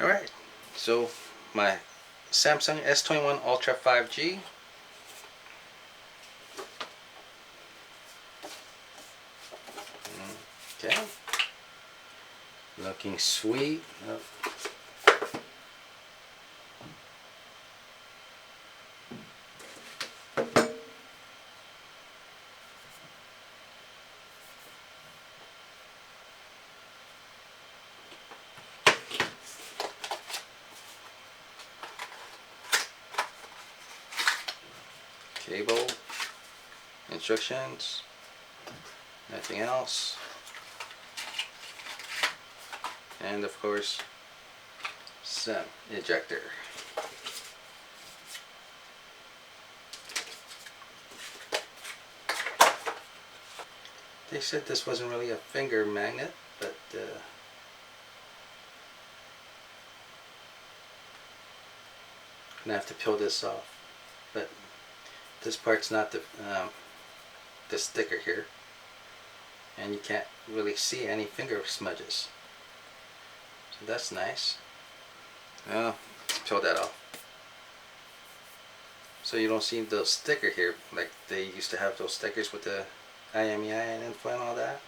Alright, so my Samsung S21 Ultra 5G. Okay, looking sweet. Cable, instructions, nothing else, and of course some ejector. They said this wasn't really a finger magnet, but I'm gonna have to peel this off. But this part's not the sticker here, and you can't really see any finger smudges. So that's nice. Well, let's peel that off. So you don't see the sticker here like they used to have those stickers with the IMEI and info and all that.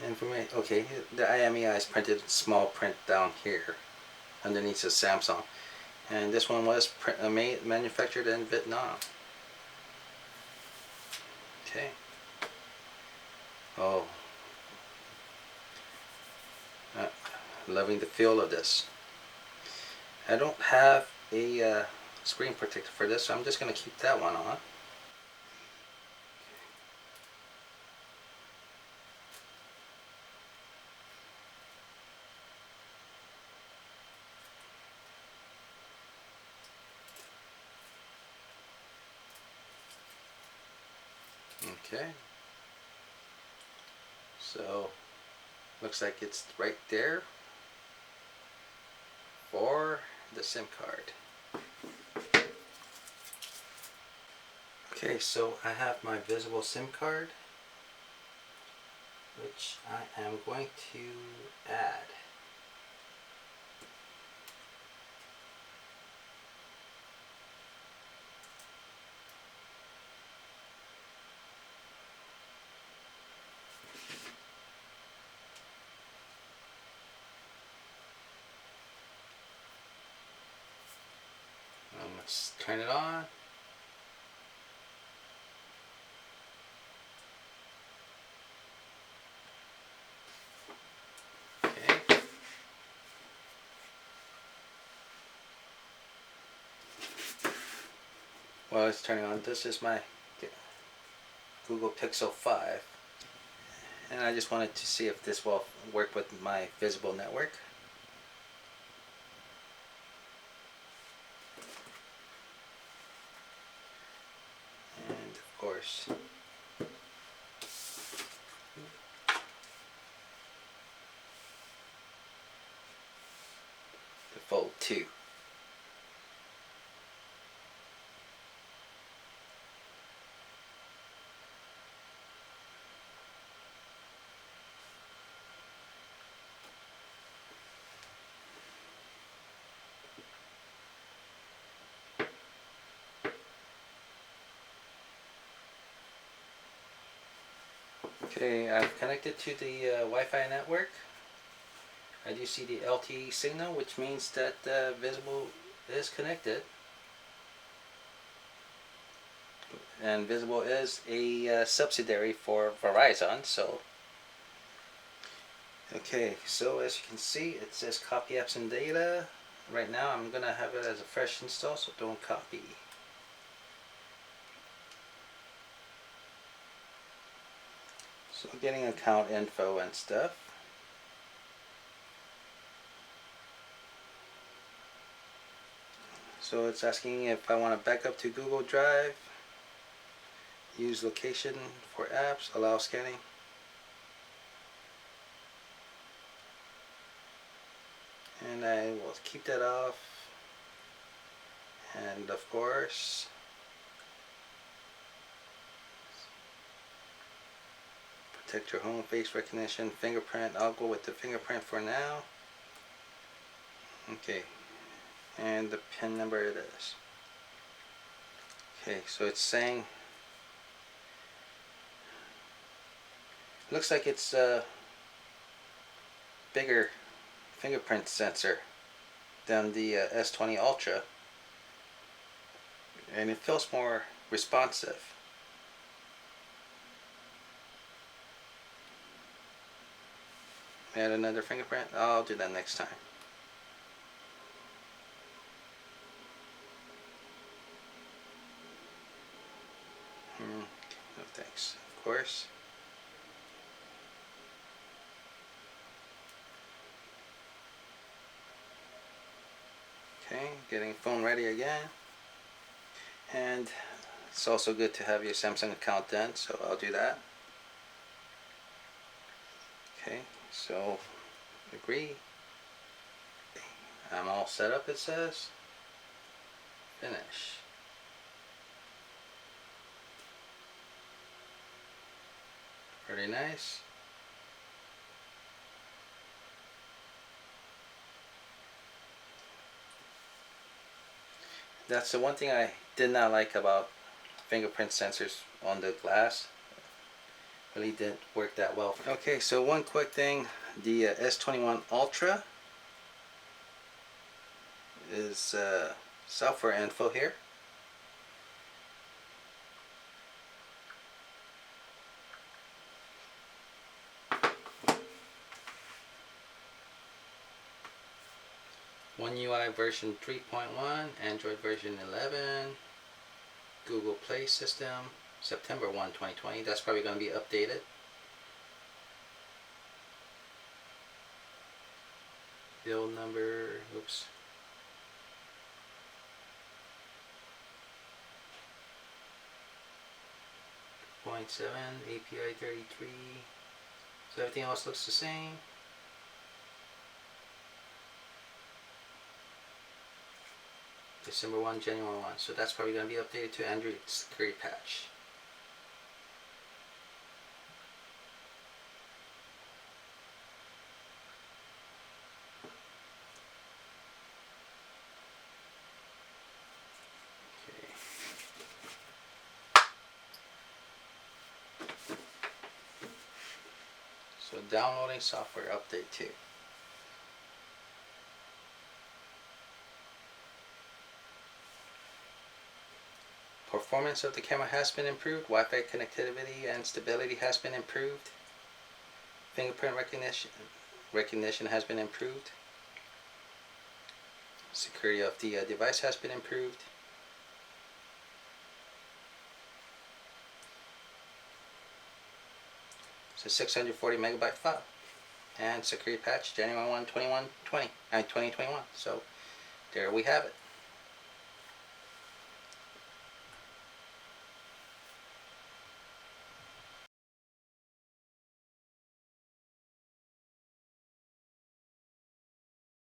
Information. Okay, the IMEI is printed small print down here underneath the Samsung, and this one was manufactured in Vietnam. Okay. Oh, loving the feel of this. I don't have a screen protector for this, so I'm just going to keep that one on. Okay. So, looks like it's right there for the SIM card. Okay, so I have my visible SIM card, which I am going to add. Let's turn it on. Okay. While it's turning on, this is my Google Pixel 5. And I just wanted to see if this will work with my visible network. And of course, the Fold 2. Okay, I've connected to the Wi-Fi network. I do see the LTE signal, which means that Visible is connected. And Visible is a subsidiary for Verizon, so. Okay, so as you can see, it says copy apps and data. Right now I'm going to have it as a fresh install, so don't copy. So I'm getting account info and stuff. So it's asking if I want to back up to Google Drive, use location for apps, allow scanning. And I will keep that off. And of course, Detect your home, face recognition, fingerprint. I'll go with the fingerprint for now. Okay, and the pin number it is. Okay, so it's saying, looks like it's a bigger fingerprint sensor than the S20 Ultra, and it feels more responsive. Add another fingerprint. I'll do that next time. No thanks. Of course. Okay, getting phone ready again. And it's also good to have your Samsung account done, so I'll do that. Okay, so agree. I'm all set up, it says. Finish. Pretty nice. That's the one thing I did not like about fingerprint sensors on the glass. Really didn't work that well. Okay, so one quick thing, the S21 Ultra is software info here. One UI version 3.1, Android version 11, Google Play system, September 1, 2020. That's probably going to be updated. Build number, oops. .7, API 33. So everything else looks the same. December 1, January 1. So that's probably going to be updated to Android security patch. So downloading software update 2. Performance of the camera has been improved. Wi-Fi connectivity and stability has been improved. Fingerprint recognition has been improved. Security of the device has been improved. It's a 640 megabyte file. And security patch January 1, 2021. So there we have it.